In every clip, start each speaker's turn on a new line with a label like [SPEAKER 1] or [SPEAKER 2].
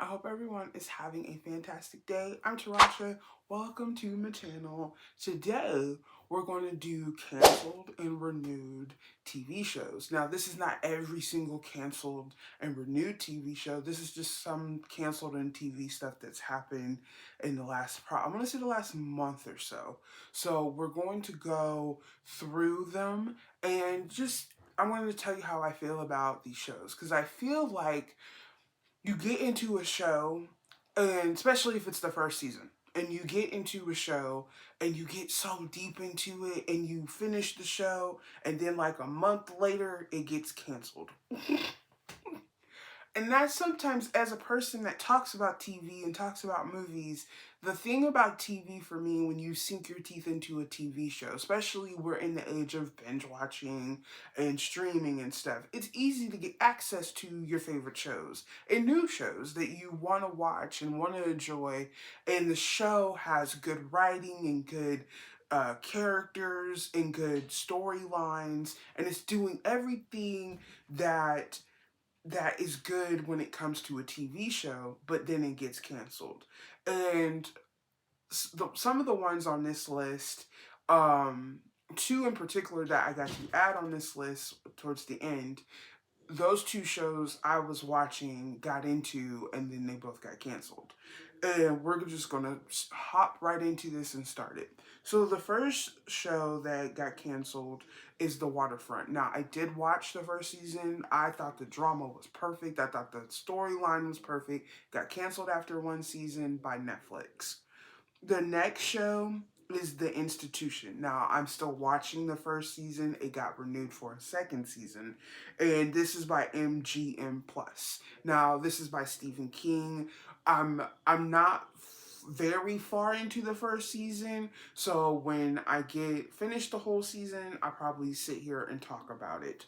[SPEAKER 1] I hope everyone is having a fantastic day. I'm Tarasha. Welcome to my channel. Today, we're going to do canceled and renewed TV shows. Now, this is not every single canceled and renewed TV show. This is just some canceled and TV stuff that's happened in the I'm going to say the last month or so. So, we're going to go through them and I'm going to tell you how I feel about these shows because I feel like you get into a show, and especially if it's the first season, and you get into a show and you get so deep into it and you finish the show, and then like a month later, it gets canceled. And that's sometimes, as a person that talks about TV and talks about movies, the thing about TV for me, when you sink your teeth into a TV show, especially we're in the age of binge watching and streaming and stuff, it's easy to get access to your favorite shows and new shows that you want to watch and want to enjoy. And the show has good writing and good characters and good storylines, and it's doing everything that is good when it comes to a TV show, but then it gets canceled. And some of the ones on this list, two in particular that I got to add on this list towards the end, those two shows I was watching, got into, and then they both got canceled. And we're just gonna hop right into this and start it. So the first show that got canceled is The Waterfront. Now, I did watch the first season. I thought the drama was perfect. I thought the storyline was perfect. Got canceled after one season by Netflix. The next show is The Institution. Now, I'm still watching the first season. It got renewed for a second season. And this is by MGM Plus. Now, this is by Stephen King. I'm not very far into the first season, so when I get finished the whole season, I'll probably sit here and talk about it.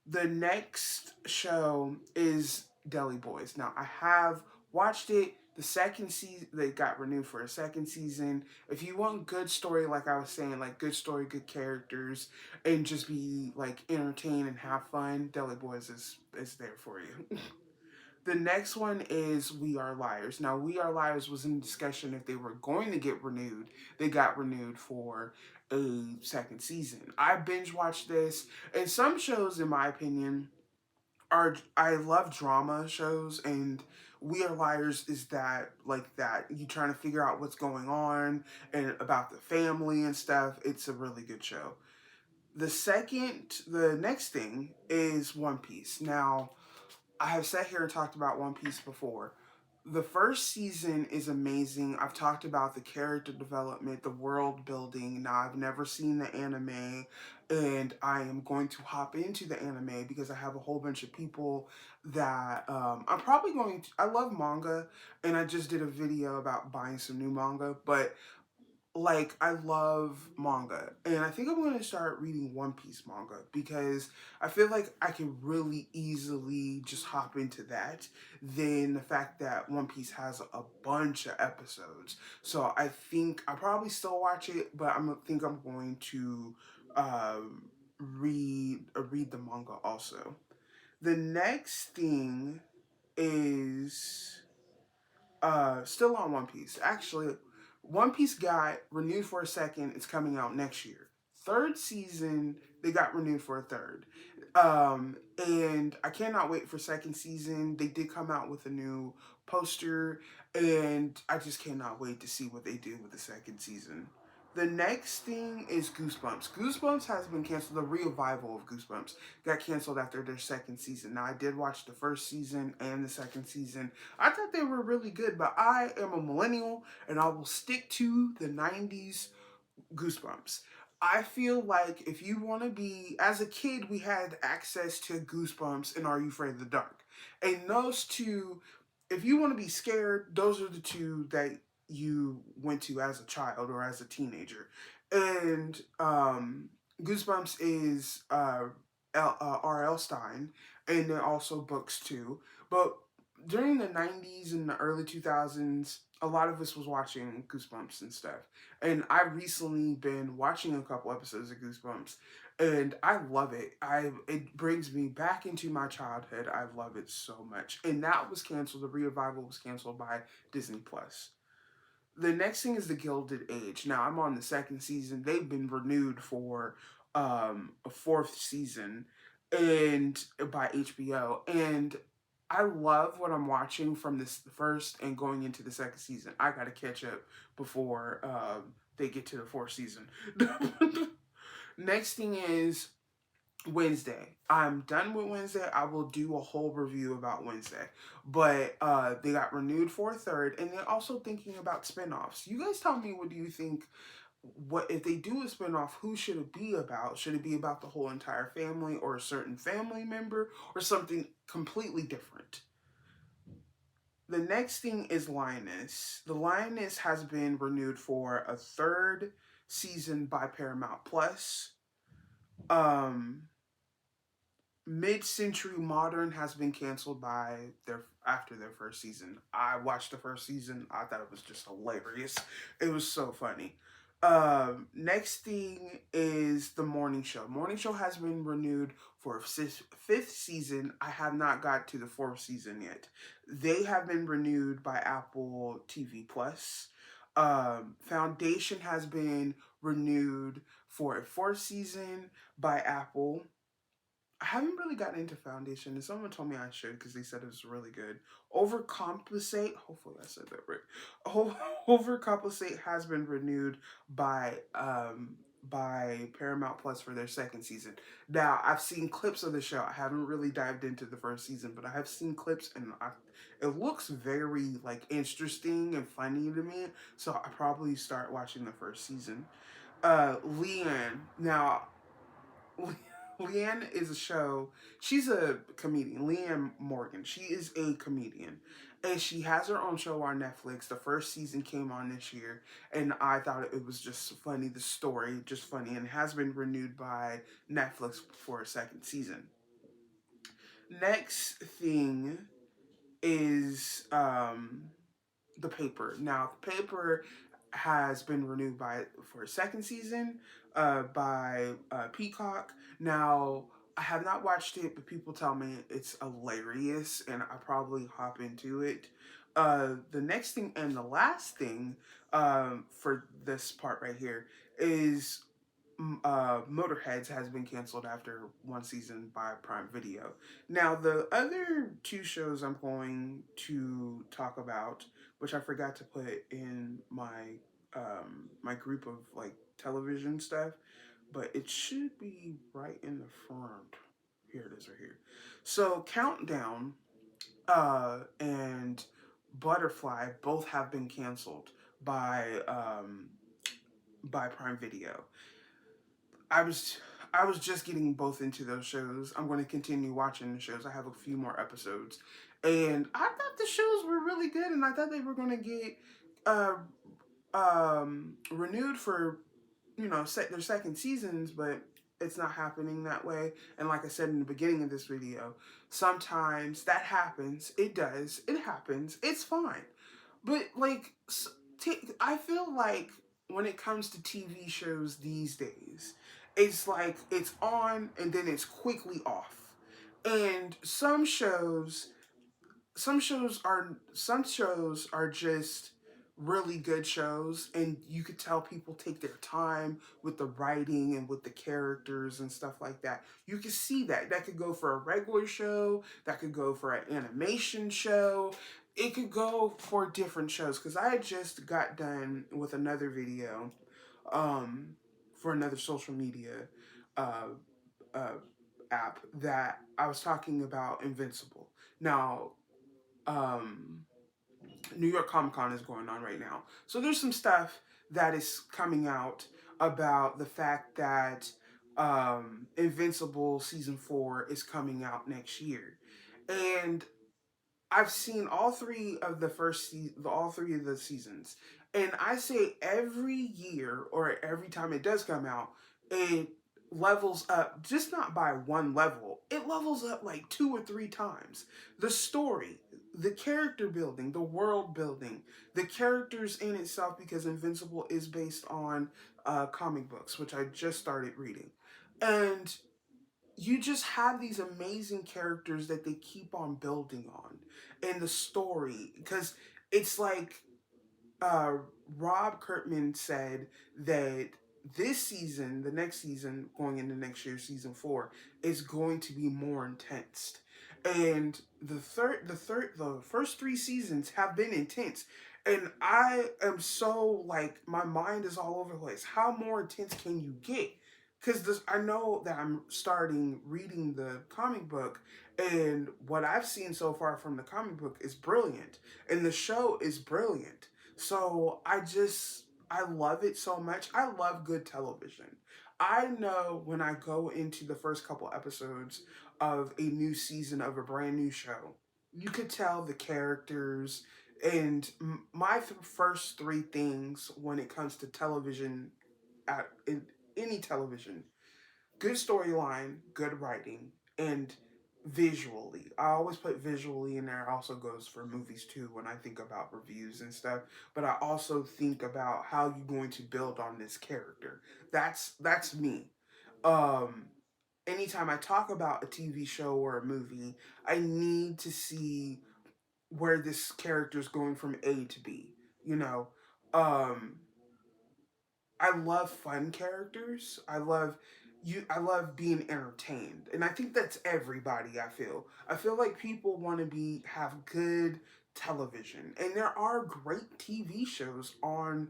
[SPEAKER 1] The next show is Deli Boys. Now, I have watched it. The second season, they got renewed for a second season. If you want good story, like I was saying, like good story, good characters, and just be like entertained and have fun, Deli Boys is there for you. The next one is We Are Liars. Now, We Are Liars was in discussion if they were going to get renewed. They got renewed for a second season. I binge watched this, and some shows, in my opinion, I love drama shows, and We Are Liars is that, like that. You trying to figure out what's going on and about the family and stuff. It's a really good show. The next thing is One Piece. Now, I have sat here and talked about One Piece before. The first season is amazing. I've talked about the character development, the world building. Now, I've never seen the anime, and I am going to hop into the anime because I have a whole bunch of people that I'm probably going to. I love manga, and I just did a video about buying some new manga, but like, I love manga, and I think I'm going to start reading One Piece manga because I feel like I can really easily just hop into that than the fact that One Piece has a bunch of episodes. So I think I'll probably still watch it, but think I'm going to read the manga also. The next thing is still on One Piece. Actually, One Piece got renewed for a second. It's coming out next year. Third season, they got renewed for a third. And I cannot wait for second season. They did come out with a new poster, and I just cannot wait to see what they do with the second season. The next thing is Goosebumps. Goosebumps has been canceled. The revival of Goosebumps got canceled after their second season. Now, I did watch the first season and the second season. I thought they were really good, but I am a millennial and I will stick to the 90s Goosebumps. I feel like if you want to be, as a kid, we had access to Goosebumps and Are You Afraid of the Dark? And those two, if you want to be scared, those are the two that you went to as a child or as a teenager. And Goosebumps is R.L. Stein, and they're also books too. But during the 90s and the early 2000s, a lot of us was watching Goosebumps and stuff. And I've recently been watching a couple episodes of Goosebumps, and I love it. It brings me back into my childhood. I love it so much. And that was canceled. The revival was canceled by Disney Plus. The next thing is the Gilded Age. Now I'm on the second season. They've been renewed for a fourth season and by HBO. And I love what I'm watching from this first and going into the second season. I gotta catch up before they get to the fourth season. Next thing is Wednesday. I'm done with Wednesday. I will do a whole review about Wednesday. But they got renewed for a third, and they're also thinking about spinoffs. You guys tell me, what do you think? What if they do a spinoff, who should it be about? Should it be about the whole entire family or a certain family member or something completely different? The next thing is Lioness. The Lioness has been renewed for a third season by Paramount Plus. Um Mid-Century Modern has been canceled by their after their first season. I watched the first season. I thought it was just hilarious. It was so funny. Next thing is the Morning Show. Morning Show has been renewed for a fifth season. I have not got to the fourth season yet. They have been renewed by Apple TV Plus. Foundation has been renewed for a fourth season by Apple. I haven't really gotten into Foundation, and someone told me I should because they said it was really good. Overcompensate, hopefully I said that right. Overcompensate has been renewed by Paramount Plus for their second season. Now I've seen clips of the show. I haven't really dived into the first season, but I have seen clips, and it looks very like interesting and funny to me. So I probably start watching the first season. Leanne. Now Leanne is a show. She's a comedian. Leanne Morgan. She is a comedian. And she has her own show on Netflix. The first season came on this year. And I thought it was just funny. The story, just funny. And has been renewed by Netflix for a second season. Next thing is The Paper. Now, The Paper has been renewed by for a second season by Peacock. Now, I have not watched it, but people tell me it's hilarious, and I probably hop into it. The next thing and the last thing for this part right here is Motorheads has been canceled after one season by Prime Video. Now, the other two shows I'm going to talk about, which I forgot to put in my group of like television stuff, but it should be right in the front. Here it is, right here. So, Countdown and Butterfly both have been canceled by Prime Video. I was I was just getting both into those shows. I'm going to continue watching the shows. I have a few more episodes, and I thought the shows were really good, and I thought they were going to get uh, renewed for their second seasons, but it's not happening that way. And like I said in the beginning of this video, sometimes that happens. It does. It happens. It's fine. But like, I feel like when it comes to TV shows these days, it's like it's on and then it's quickly off. And some shows are just really good shows, and you could tell people take their time with the writing and with the characters and stuff like that. You can see that could go for a regular show, that could go for an animation show, it could go for different shows. Because I had just got done with another video um for another social media uh, uh app that I was talking about Invincible. Now, um New York Comic Con is going on right now. So there's some stuff that is coming out about the fact that Invincible season 4 is coming out next year. And I've seen all three of the seasons. And I say every year or every time it does come out, it levels up, just not by one level. It levels up like two or three times. The story, the character building, the world building, the characters in itself, because Invincible is based on comic books, which I just started reading. And you just have these amazing characters that they keep on building on. And the story, because it's like uh, Rob Kirkman said that this season, the next season, going into next year, season 4, is going to be more intense. And the first 3 seasons have been intense. And I am so like, my mind is all over the place. How more intense can you get? Because this, I know that I'm starting reading the comic book, and what I've seen so far from the comic book is brilliant, and the show is brilliant. So I love it so much. I love good television. I know when I go into the first couple episodes of a new season of a brand new show, you could tell the characters. And my first 3 things when it comes to television, in any television: good storyline, good writing, and visually. I always put visually in there. It also goes for movies too when I think about reviews and stuff. But I also think about how you're going to build on this character. That's me. Um Anytime I talk about a TV show or a movie, I need to see where this character is going from A to B. You know, um, I love fun characters. I love being entertained. And I think that's everybody, I feel. I feel like people want to have good television. And there are great TV shows on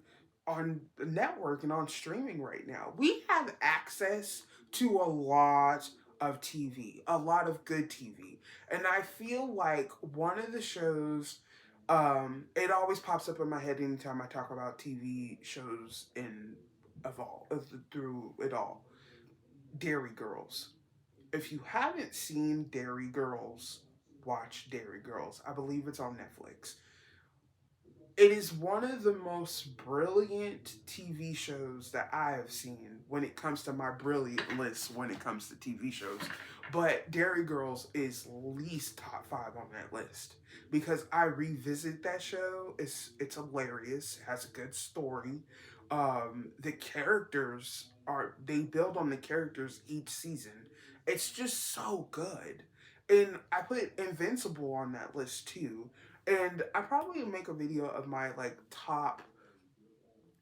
[SPEAKER 1] the network and on streaming right now. We have access to a lot of TV, a lot of good TV. And I feel like one of the shows, it always pops up in my head anytime I talk about TV shows in through it all. Dairy Girls. If you haven't seen Dairy Girls, watch Dairy Girls. I believe it's on Netflix. It is one of the most brilliant TV shows that I have seen when it comes to my brilliant list when it comes to TV shows. But Dairy Girls is least top 5 on that list because I revisit that show. It's hilarious. It has a good story. The characters they build on the characters each season. It's just so good. And I put Invincible on that list too, and I probably will make a video of my like top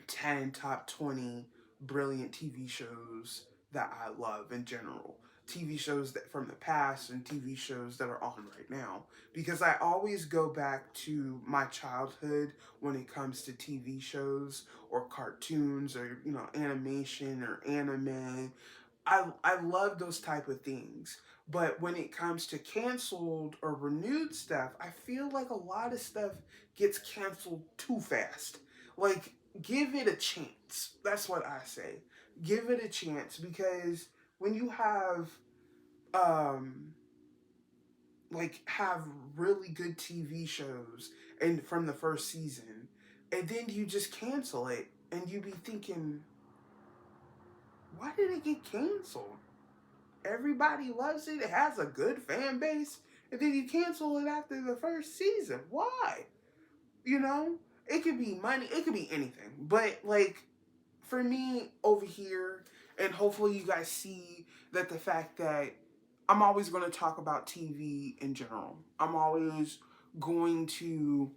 [SPEAKER 1] 10, top 20 brilliant TV shows that I love in general. TV shows that from the past and TV shows that are on right now. Because I always go back to my childhood when it comes to TV shows or cartoons or, animation or anime. I love those type of things. But when it comes to canceled or renewed stuff, I feel like a lot of stuff gets canceled too fast. Like, give it a chance. That's what I say. Give it a chance, because when you um have really good TV shows and from the first season, and then you just cancel it, and you be thinking, why did it get canceled? Everybody loves it. It has a good fan base. And then you cancel it after the first season. Why? You know? It could be money. It could be anything. But, like, for me over here, and hopefully you guys see that the fact that I'm always going to talk about TV in general. I'm always going to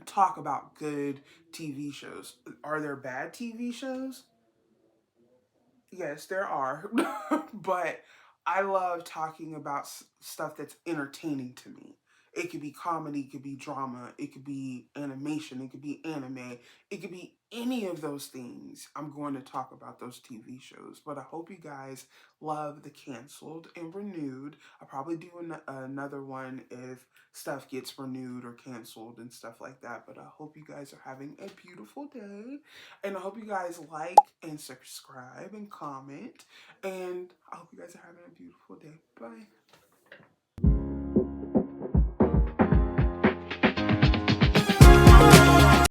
[SPEAKER 1] talk about good TV shows. Are there bad TV shows? Yes, there are. But I love talking about stuff that's entertaining to me. It could be comedy, it could be drama, it could be animation, it could be anime, it could be any of those things. I'm going to talk about those TV shows. But I hope you guys love the canceled and renewed. I'll probably do another one if stuff gets renewed or canceled and stuff like that. But I hope you guys are having a beautiful day. And I hope you guys like and subscribe and comment. And I hope you guys are having a beautiful day. Bye.